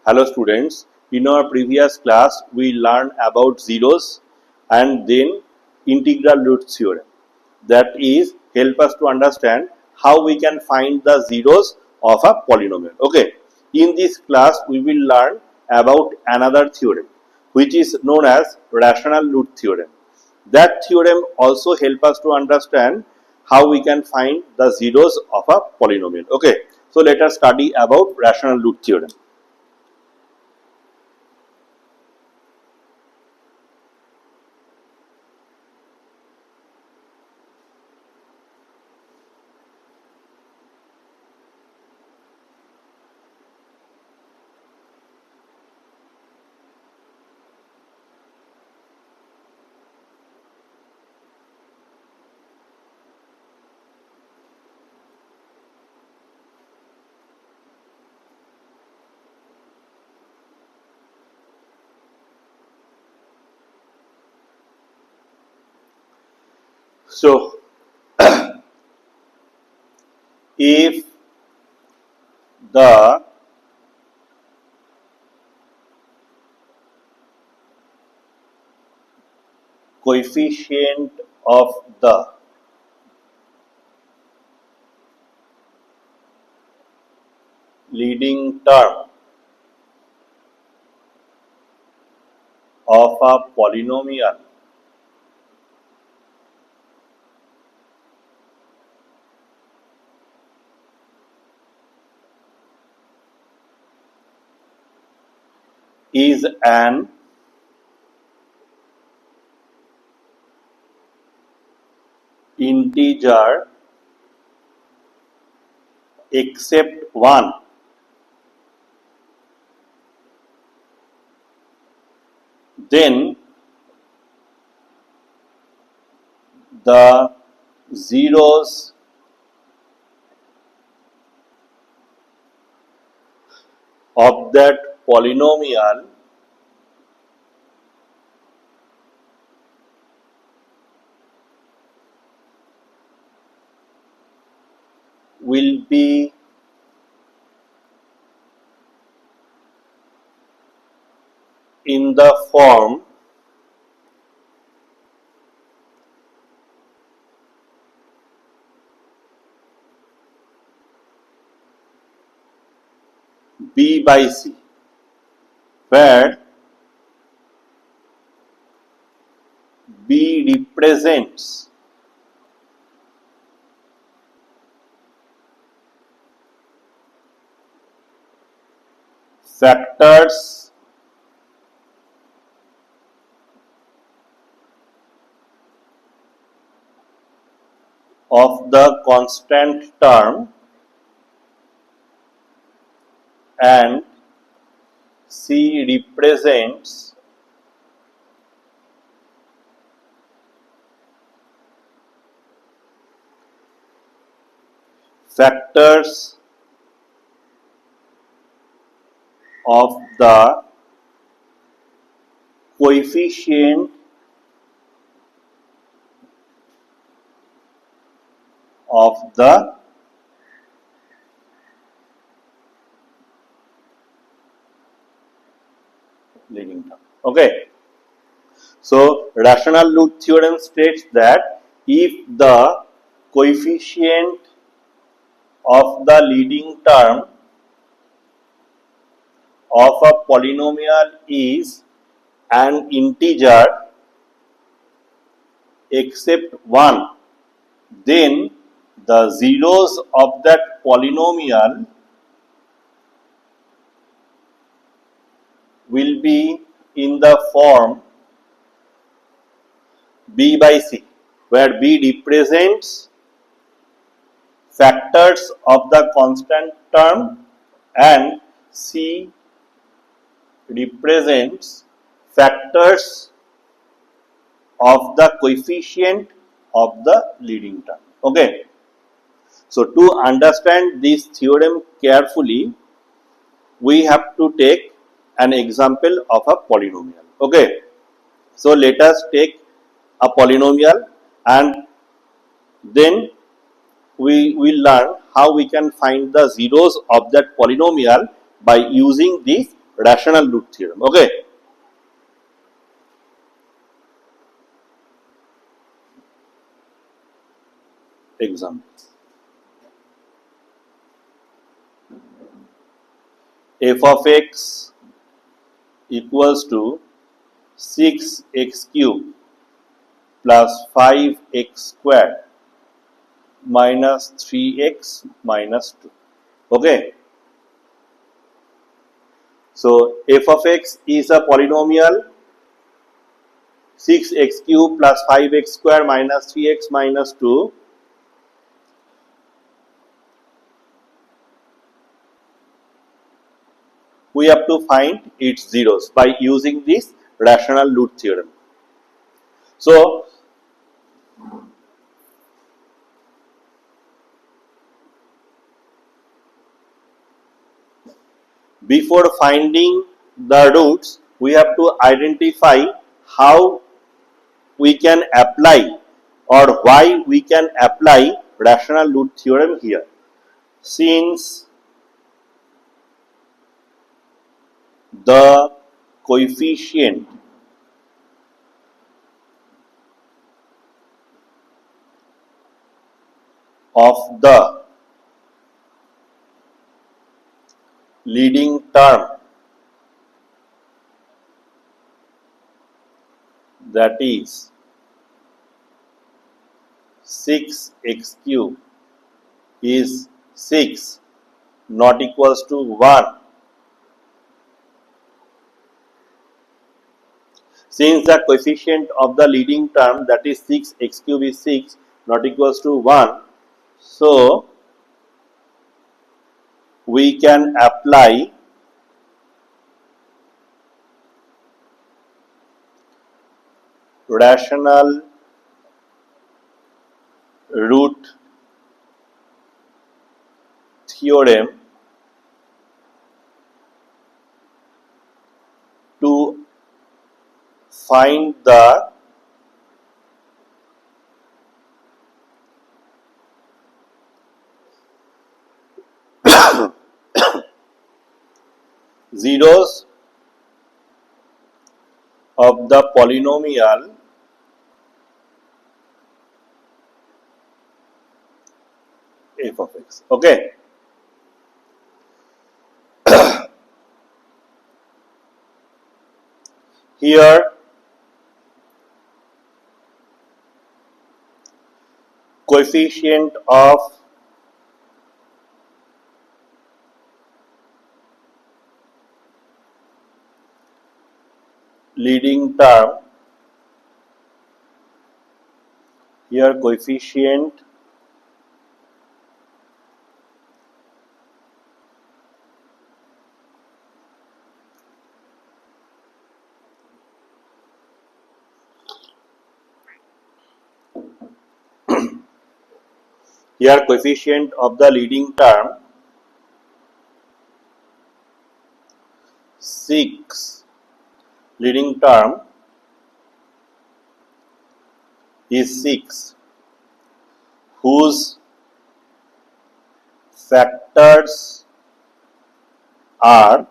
Hello students, in our previous class we learned about zeros and then integral root theorem. That is help us to understand how we can find the zeros of a polynomial. Okay, in this class we will learn about another theorem which is known as rational root theorem. That theorem also help us to understand how we can find the zeros of a polynomial. Okay, so let us study about rational root theorem. So, if the coefficient of the leading term of a polynomial is an integer except one, then the zeros of that polynomial will be in the form B by C, where B represents factors of the constant term and C represents factors of the coefficient of the leading term. Okay. So, rational root theorem states that if the coefficient of the leading term of a polynomial is an integer except one, then the zeros of that polynomial will be in the form B by C, where B represents factors of the constant term and C represents factors of the coefficient of the leading term. Okay. So, to understand this theorem carefully, we have to take an example of a polynomial. Okay. So, let us take a polynomial and then we will learn how we can find the zeros of that polynomial by using this rational root theorem. Okay. Example. F of x equals to 6x cube plus 5x squared minus 3x minus 2. Okay. So f of x is a polynomial 6x cube plus 5x square minus 3x minus 2. We have to find its zeros by using this rational root theorem. So before finding the roots, we have to identify how we can apply or why we can apply rational root theorem here. Since the coefficient of the leading term, that is 6x cube, is 6 not equals to 1. Since the coefficient of the leading term, that is 6x cube, is 6 not equals to 1, so we can apply rational root theorem to find the zeros of the polynomial f of x. Okay. Here coefficient of leading term, here coefficient here coefficient of the leading term 6, leading term is 6, whose factors are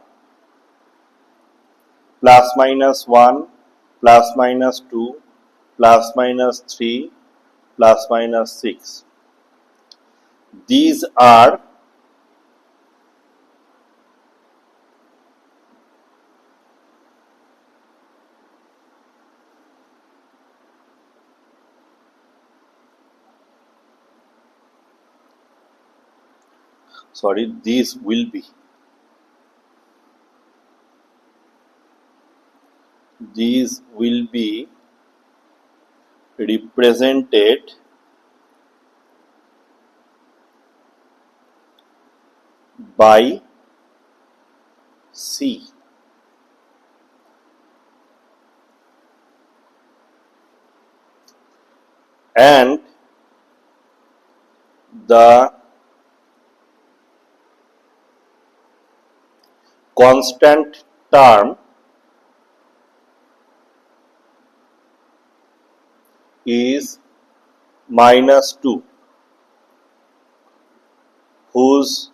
plus minus 1, plus minus 2, plus minus 3, plus minus 6. These are these will be represented by C, and the constant term is minus 2, whose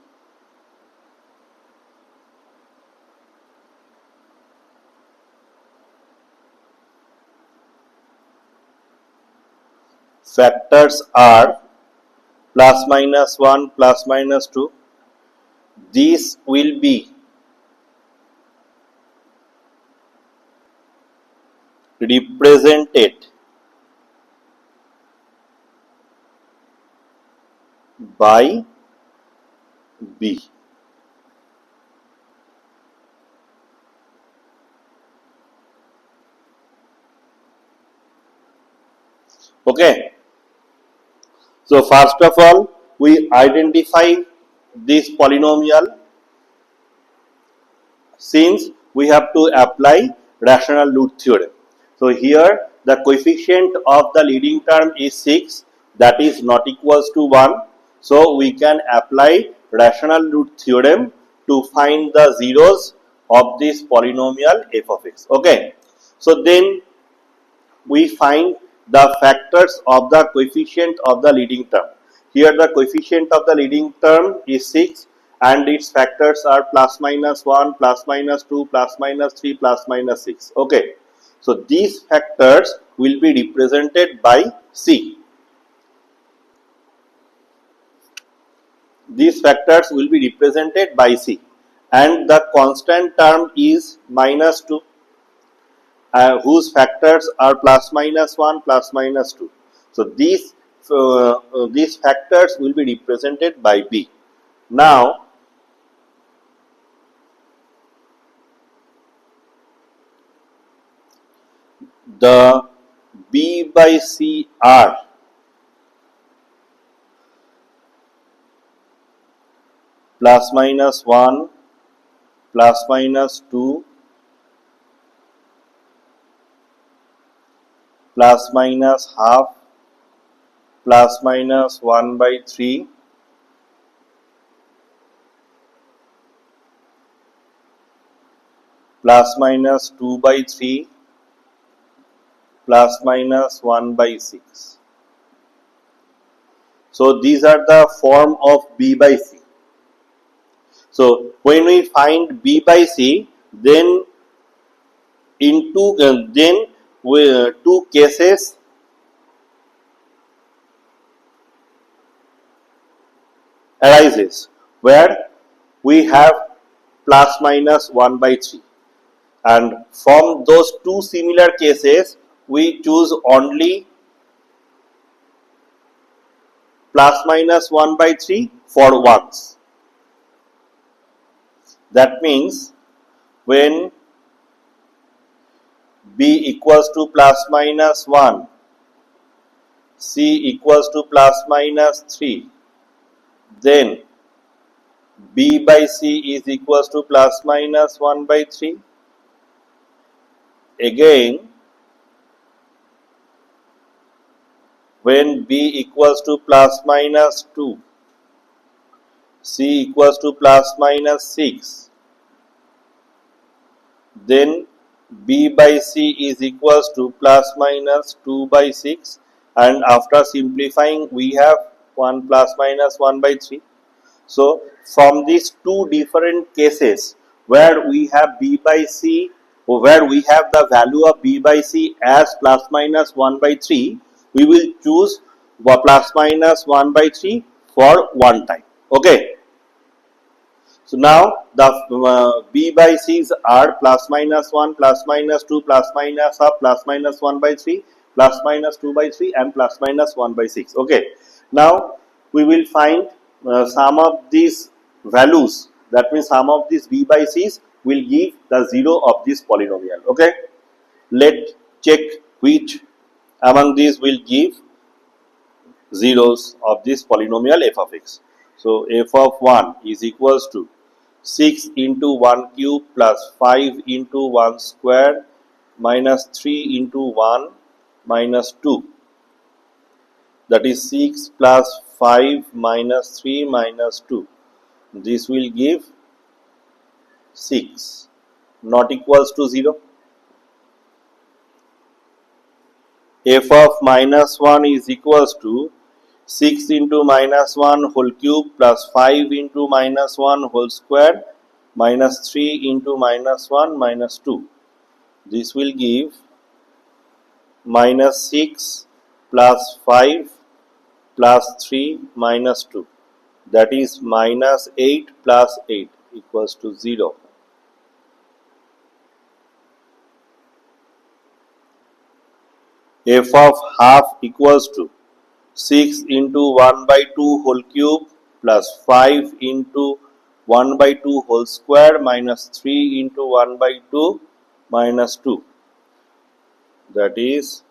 factors are plus minus 1 plus minus 2, these will be represented by B. Okay. So first of all, we identify this polynomial since we have to apply rational root theorem. So here the coefficient of the leading term is 6, that is not equals to 1. So we can apply rational root theorem to find the zeros of this polynomial f of x. Okay. So then we find the factors of the coefficient of the leading term. Here the coefficient of the leading term is 6 and its factors are plus minus 1, plus minus 2, plus minus 3, plus minus 6. Okay. So these factors will be represented by C. These factors will be represented by C. And the constant term is minus 2. Whose factors are plus minus 1 plus minus 2. So these factors will be represented by B. Now the B by C are plus minus 1 plus minus 2 plus minus half plus minus 1 by 3 plus minus 2 by 3 plus minus 1 by 6. So these are the form of B by C. So when we find B by C, then two cases arises where we have plus minus 1 by 3, and from those two similar cases we choose only plus minus 1 by 3 for once. That means when B equals to plus minus 1, C equals to plus minus 3, then B by C is equals to plus minus 1 by 3. Again, when B equals to plus minus 2, C equals to plus minus 6, then B by C is equals to plus minus 2 by 6, and after simplifying we have 1 plus minus 1 by 3. So from these two different cases where we have B by C, or where we have the value of B by C as plus minus 1 by 3, we will choose plus minus 1 by 3 for one time. Okay. So now the B by C's are plus minus 1, plus minus 2, plus minus half, plus minus 1 by 3, plus minus 2 by 3, and plus minus 1 by 6. Okay. Now we will find sum of these values. That means sum of these B by C's will give the zero of this polynomial. Okay. Let's check which among these will give zeros of this polynomial f of x. So f of 1 is equals to 6 into 1 cube plus 5 into 1 square minus 3 into 1 minus 2. That is 6 plus 5 minus 3 minus 2. This will give 6, not equals to 0. F of minus 1 is equals to 6 into minus 1 whole cube plus 5 into minus 1 whole square minus 3 into minus 1 minus 2. This will give minus 6 plus 5 plus 3 minus 2, that is minus 8 plus 8 equals to 0. F of half equals to 6 into 1 by 2 whole cube plus 5 into 1 by 2 whole square minus 3 into 1 by 2 minus 2, that is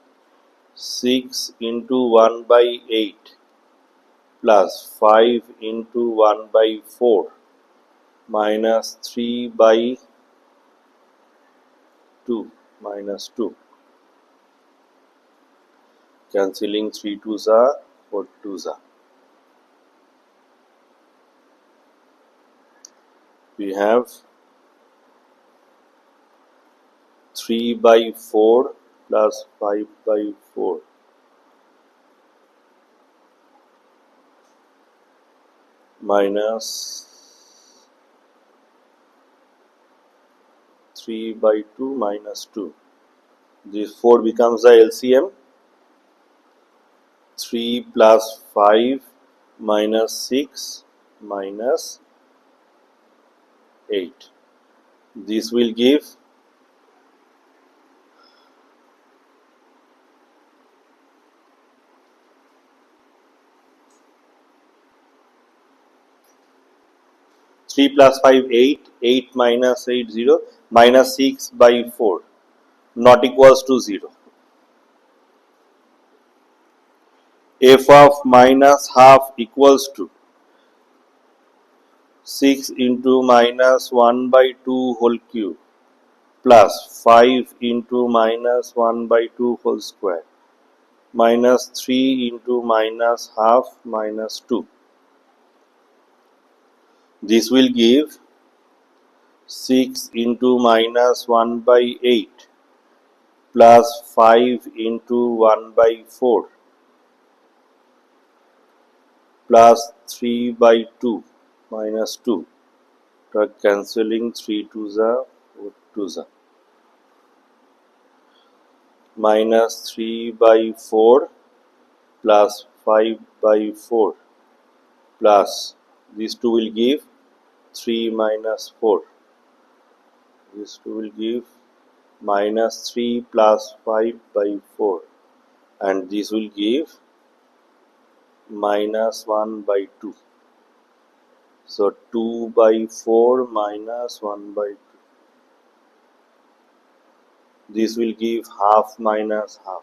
6 into 1 by 8 plus 5 into 1 by 4 minus 3 by 2 minus 2. Cancelling 3 twos are 4 twos are. We have 3 by 4 plus 5 by 4 minus 3 by 2 minus 2. This 4 becomes the LCM. 3 plus 5 minus 6 minus 8. This will give 3 plus 5 8, 8 minus 8 0, minus 6 by 4 not equals to 0. F of minus half equals to 6 into minus 1 by 2 whole cube plus 5 into minus 1 by 2 whole square minus 3 into minus half minus 2. This will give 6 into minus 1 by 8 plus 5 into 1 by 4 plus 3 by 2 minus 2. Cancelling 3 twos are 4 twos are. Minus 3 by 4 plus 5 by 4 plus these two will give 3 minus 4. These two will give minus 3 plus 5 by 4 and this will give minus 1 by 2. So 2 by 4 minus 1 by 2. This will give half minus half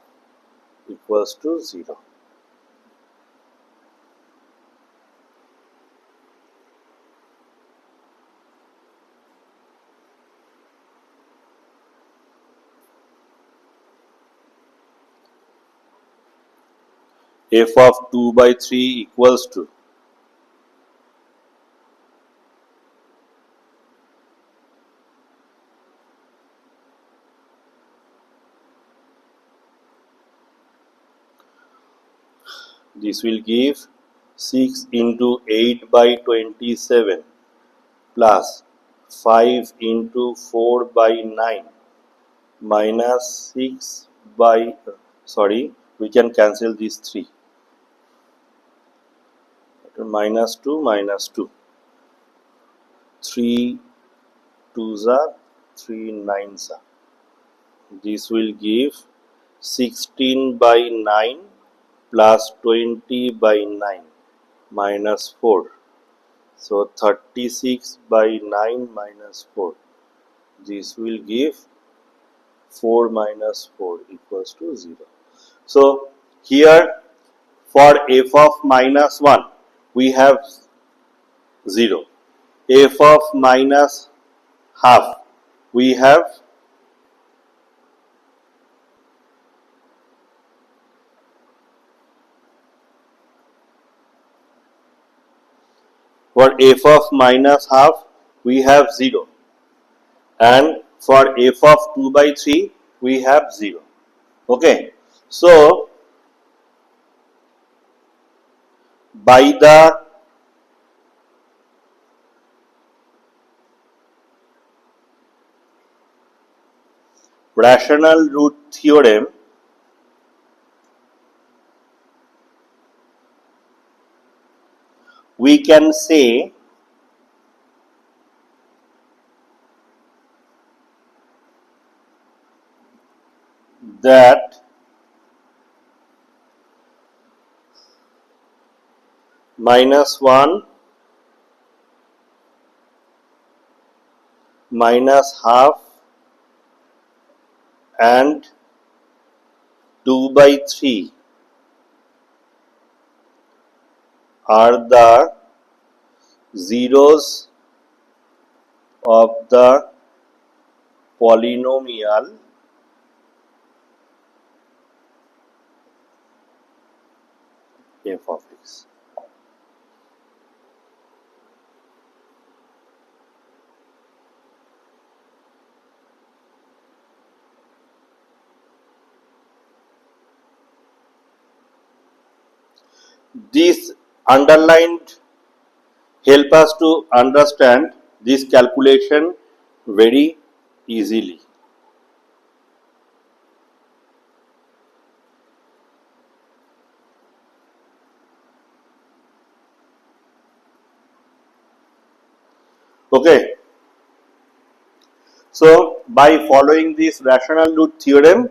equals to 0. F of 2 by 3 equals to this will give 6 into 8 by 27 plus 5 into 4 by 9 minus 6 by we can cancel these 3 minus 2 minus 2 3 twos are 3 nines are. This will give 16 by 9 plus 20 by 9 minus 4. So 36 by 9 minus 4. This will give 4 minus 4 equals to 0. So here for f of minus 1 we have 0. F of minus half we have for f of minus half we have 0 and for f of 2 by 3 we have 0. Okay, so by the rational root theorem we can say that -1 -half and 2/3 are the zeros of the polynomial f of x. This underlined help us to understand this calculation very easily. Okay. So by following this rational root theorem,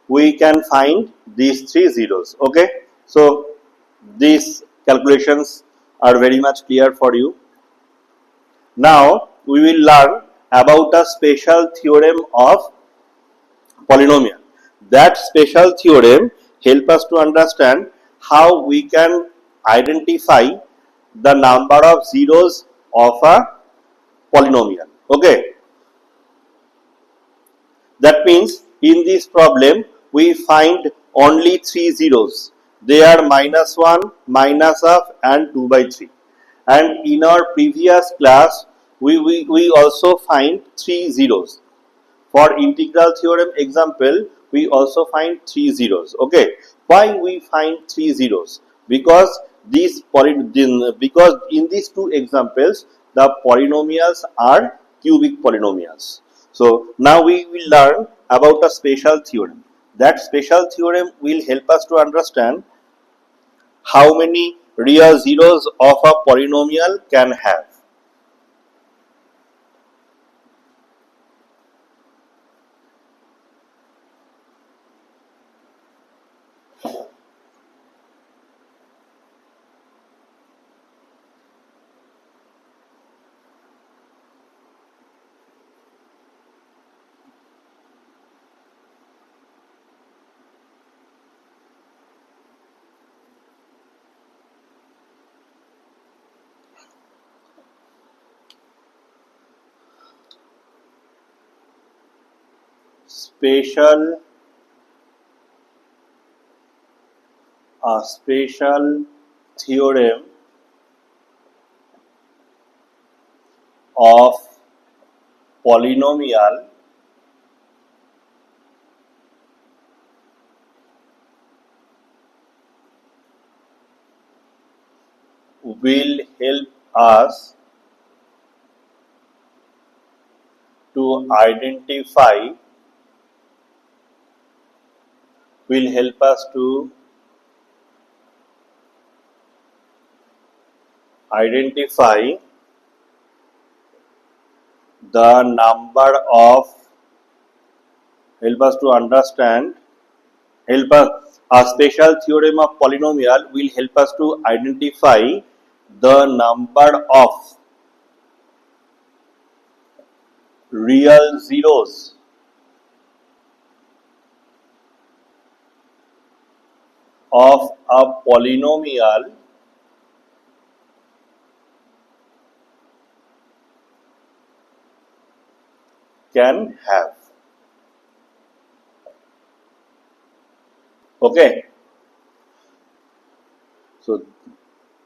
we can find these three zeros. Okay. So these calculations are very much clear for you. Now we will learn about a special theorem of polynomial. That special theorem help us to understand how we can identify the number of zeros of a polynomial. Okay. That means in this problem we find only three zeros. They are -1, -half and 2/3. And in our previous class we also find three zeros. For integral theorem example, we also find three zeros. Okay, why we find three zeros? Because because in these two examples the polynomials are cubic polynomials. So now we will learn about a special theorem. That special theorem will help us to understand how many real zeros of a polynomial can have. Special A special theorem of polynomial will help us to identify will help us to identify the number of help us to understand help us a special theorem of polynomial will help us to identify the number of real zeros of a polynomial can have. Okay, so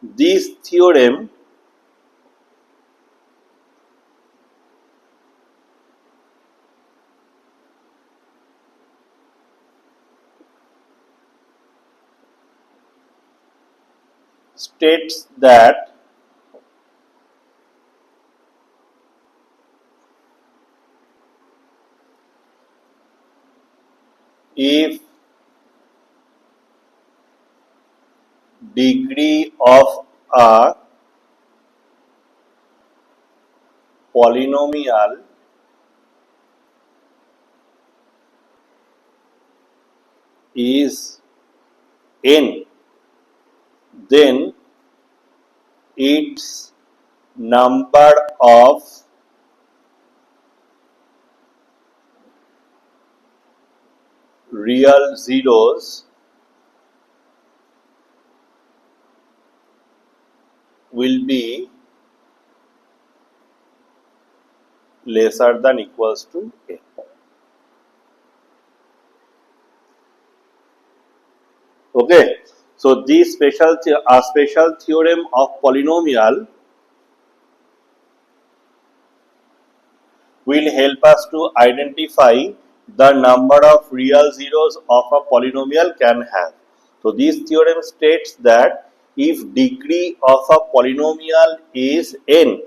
this theorem states that if degree of a polynomial is n, then its number of real zeros will be lesser than equals to n. Okay, so this special theorem of polynomial will help us to identify the number of real zeros of a polynomial can have. So this theorem states that if degree of a polynomial is n,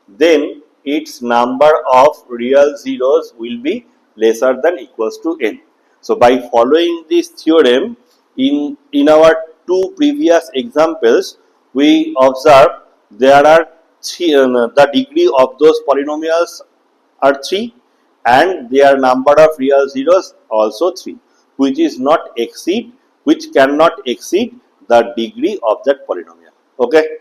then its number of real zeros will be lesser than equals to n. So by following this theorem, in our two previous examples, we observe there are the degree of those polynomials are 3 and their number of real zeros also 3, which cannot exceed the degree of that polynomial. Okay.